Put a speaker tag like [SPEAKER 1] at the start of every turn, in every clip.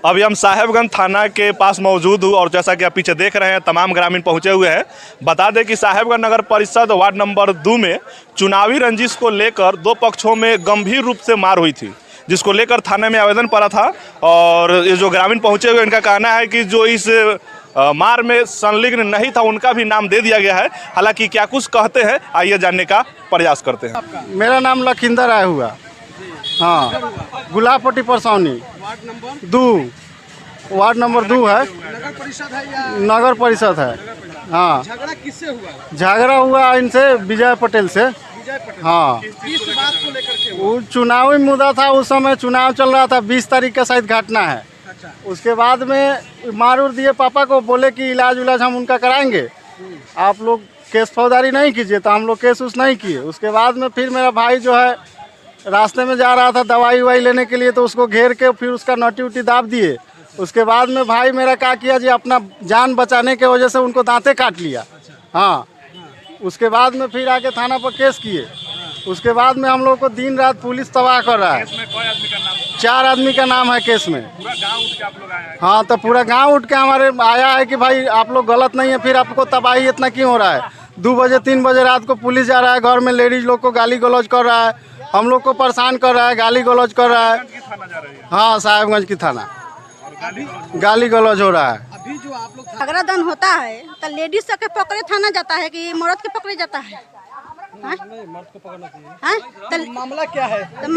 [SPEAKER 1] अभी हम साहेबगंज थाना के पास मौजूद हूँ और जैसा कि आप पीछे देख रहे हैं तमाम ग्रामीण पहुंचे हुए हैं। बता दें कि साहेबगंज नगर परिषद वार्ड नंबर 2 में चुनावी रंजिश को लेकर दो पक्षों में गंभीर रूप से मार हुई थी, जिसको लेकर थाने में आवेदन पड़ा था। और ये जो ग्रामीण पहुंचे हुए इनका कहना है कि जो इस मार में संलिग्न नहीं था उनका भी नाम दे दिया गया है। हालांकि क्या कुछ कहते हैं, आइए जानने का प्रयास करते हैं।
[SPEAKER 2] मेरा नाम लखिंदर आया हुआ। हाँ, गुलाबपट्टी परसौनी वार्ड नंबर 2 है।
[SPEAKER 3] नगर परिषद है या
[SPEAKER 2] नगर परिषद है। हाँ,
[SPEAKER 3] झगड़ा किससे हुआ?
[SPEAKER 2] झगड़ा हुआ इनसे विजय पटेल से।
[SPEAKER 3] विजय पटेल।
[SPEAKER 2] हाँ,
[SPEAKER 3] किस बात को लेकर के?
[SPEAKER 2] वो चुनावी मुद्दा था, उस समय चुनाव चल रहा था, 20 तारीख का शायद घटना है।
[SPEAKER 3] अच्छा।
[SPEAKER 2] उसके बाद में मार उड़ दिए पापा को, बोले कि इलाज उलाज हम उनका कराएंगे, आप लोग केस फौजदारी नहीं कीजिए। तो हम लोग केस उस नहीं किए। उसके बाद में फिर मेरा भाई जो है रास्ते में जा रहा था दवाई ववाई लेने के लिए, तो उसको घेर के फिर उसका नटी उटी दाब दिए। उसके बाद में भाई मेरा क्या किया जी, अपना जान बचाने के वजह से उनको दांतें काट लिया। हाँ, उसके बाद में फिर आके थाना पर केस किए। उसके बाद में हम लोग को दिन रात पुलिस तबाह कर रहा है। 4 आदमी का नाम है केस में।
[SPEAKER 1] पूरा गाँव उठ के आप लोग आए हैं?
[SPEAKER 2] हाँ, तो पूरा गांव उठ के हमारे आया है कि भाई आप लोग गलत नहीं है, फिर आपको तबाही इतना क्यों हो रहा है। 2 बजे 3 बजे रात को पुलिस जा रहा है, घर में लेडीज लोग को गाली गलौज कर रहा है, हम लोग को परेशान कर रहा है, गाली गलौज कर रहा है। हाँ, साहेबगंज की थाना गाली गलौज हो रहा है।
[SPEAKER 3] अभी जो आप लोग
[SPEAKER 4] झगड़ा दन होता है तो लेडीज के पकड़े थाना जाता है कि मर्द के पकड़े जाता है? हाँ?
[SPEAKER 3] मर्द को पकड़ना चाहिए।
[SPEAKER 4] हाँ? तो
[SPEAKER 3] मामला क्या है?
[SPEAKER 4] तो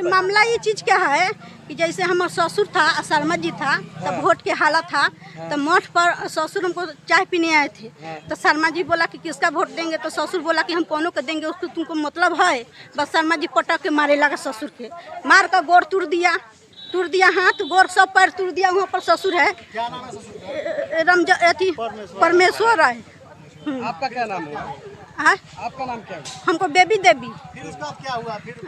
[SPEAKER 4] मामला ये चीज क्या है कि जैसे हमारे ससुर था, शर्मा जी था, तब वोट के हालत था, तो मठ पर ससुर हमको चाय पीने आए थे। तो शर्मा जी बोला कि किसका वोट देंगे, तो ससुर बोला कि हम कौनों को देंगे, उसको तुमको मतलब है। बस शर्मा जी पटक के मारे लगा ससुर के, मार कर गोड़ तोड़ दिया, हाथ गोड़ सब पैर तोड़ दिया। वहाँ पर ससुर है परमेश्वर है।
[SPEAKER 3] आपका क्या नाम है?
[SPEAKER 4] हाँ?
[SPEAKER 3] आपका नाम क्या है?
[SPEAKER 4] हमको बेबी देवी।
[SPEAKER 2] फिर उसके बाद क्या हुआ? फिर की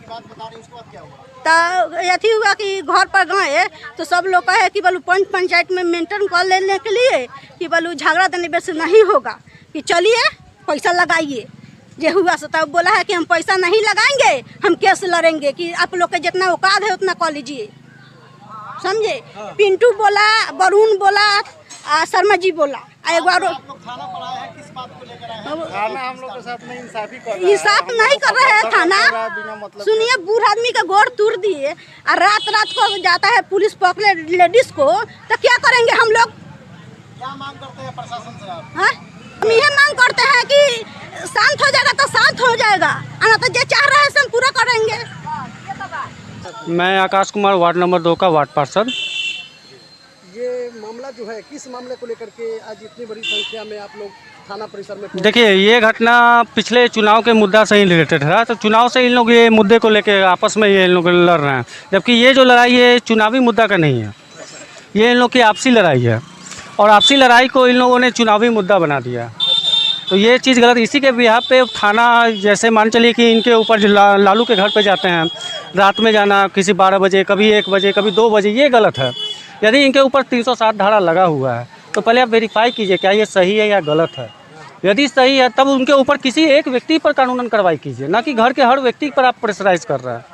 [SPEAKER 2] बात बता रही, उसके बाद क्या हुआ?
[SPEAKER 4] तो यही हुआ कि घर पर गए तो सब लोग कहे कि बोलू पंचायत में मेंटेन कर लेने के लिए कि बोलू झगड़ा देने से नहीं होगा, कि चलिए पैसा लगाइए। जे हुआ सो तब बोला है कि हम पैसा नहीं लगाएंगे, हम केस लड़ेंगे, कि आप लोग के जितना औकात है उतना कर लीजिए। समझे? पिंटू बोला, वरुण बोला, शर्मा जी बोला। एक बार
[SPEAKER 2] थाना पर आए हैं, किस बात को लेकर आए हैं? थाना हम लोग के साथ में इंसाफी कर रहा है।
[SPEAKER 4] इंसाफ नहीं कर रहे हैं थाना। सुनिए, बूढ़ आदमी का गोड़ तोड़ दिए और रात को जाता है पुलिस पकड़े लेडीज को, तो क्या करेंगे हम लोग?
[SPEAKER 2] क्या मांग करते हैं प्रशासन से आप?
[SPEAKER 4] हाँ? हम यह मांग करते हैं कि शांत हो जाएगा तो शांत हो जाएगा, और तो जो चाह रहे हैं हम पूरा करेंगे।
[SPEAKER 5] मैं आकाश कुमार, वार्ड नंबर 2 का वार्ड पार्षद।
[SPEAKER 3] ये मामला जो है, किस मामले को लेकर के आज इतनी बड़ी संख्या में आप लोग थाना परिसर में?
[SPEAKER 5] देखिए, ये घटना पिछले चुनाव के मुद्दा से ही रिलेटेड है। तो चुनाव से इन लोग ये मुद्दे को लेके आपस में ये इन लोग लड़ रहे हैं, जबकि ये जो लड़ाई है चुनावी मुद्दा का नहीं है, ये इन लोग की आपसी लड़ाई है। और आपसी लड़ाई को इन लोगों ने चुनावी मुद्दा बना दिया। तो ये चीज़ गलत। इसी के बिहार पे थाना, जैसे मान चलिए कि इनके ऊपर जो लालू के घर पे जाते हैं रात में जाना, किसी 12 बजे, कभी 1 बजे, कभी 2 बजे, ये गलत है। यदि इनके ऊपर 307 धारा लगा हुआ है तो पहले आप वेरीफाई कीजिए क्या ये सही है या गलत है। यदि सही है तब उनके ऊपर किसी एक व्यक्ति पर कानूनन कार्रवाई कीजिए, ना कि घर के हर व्यक्ति पर आप प्रेशराइज कर रहे हैं।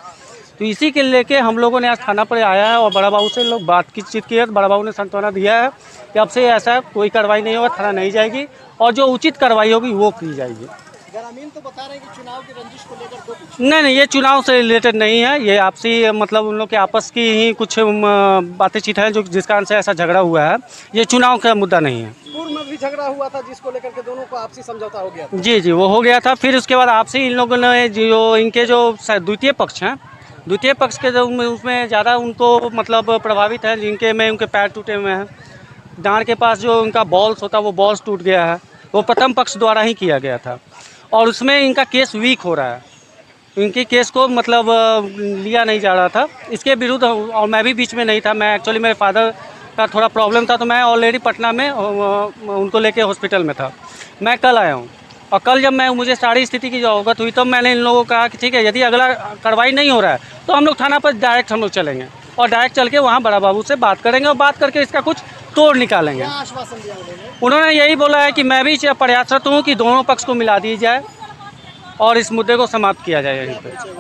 [SPEAKER 5] तो इसी के लेके हम लोगों ने आज थाना पर आया है और बड़ा बाबू से लोग बातचीत की है। बड़ा बाबू ने सांत्वना दिया है कि अब से ऐसा कोई कार्रवाई नहीं होगा, थाना नहीं जाएगी और जो उचित कार्रवाई होगी वो की जाएगी।
[SPEAKER 3] ग्रामीण तो बता रहे हैं कि चुनाव की रंजिश को लेकर तो कुछ
[SPEAKER 5] नहीं, ये चुनाव से रिलेटेड नहीं है। ये आपसी मतलब उन लोग के आपस की ही कुछ बातचीत है जो जिस कारण से ऐसा झगड़ा हुआ है। ये चुनाव का मुद्दा नहीं है।
[SPEAKER 3] पूर्व में भी झगड़ा हुआ था जिसको लेकर के दोनों को आपसी समझौता हो गया था।
[SPEAKER 5] जी, वो हो गया था। फिर उसके बाद आपसी इन लोगों ने जो इनके जो द्वितीय पक्ष हैं, द्वितीय पक्ष के जो उसमें ज़्यादा उनको मतलब प्रभावित है, जिनके में उनके पैर टूटे हुए हैं। डांड के पास जो उनका बॉल्स होता है वो बॉल्स टूट गया है, वो प्रथम पक्ष द्वारा ही किया गया था। और उसमें इनका केस वीक हो रहा है, इनके केस को मतलब लिया नहीं जा रहा था। इसके विरुद्ध, और मैं भी बीच में नहीं था, मैं एक्चुअली मेरे फादर का थोड़ा प्रॉब्लम था, तो मैं ऑलरेडी पटना में उनको लेके हॉस्पिटल में था। मैं कल आया हूँ और कल जब मुझे सारी स्थिति की जो अवगत हुई तब मैंने इन लोगों को कहा कि ठीक है, यदि अगला कार्रवाई नहीं हो रहा है तो हम लोग थाना पर डायरेक्ट हम लोग चलेंगे और डायरेक्ट चल के वहाँ बड़ा बाबू से बात करेंगे और बात करके इसका कुछ तोड़ निकालेंगे।
[SPEAKER 3] आश्वासन दिया
[SPEAKER 5] उन्होंने यही बोला है कि मैं भी प्रयासरत हूँ कि दोनों पक्ष को मिला दी जाए और इस मुद्दे को समाप्त किया जाए यहीं पे।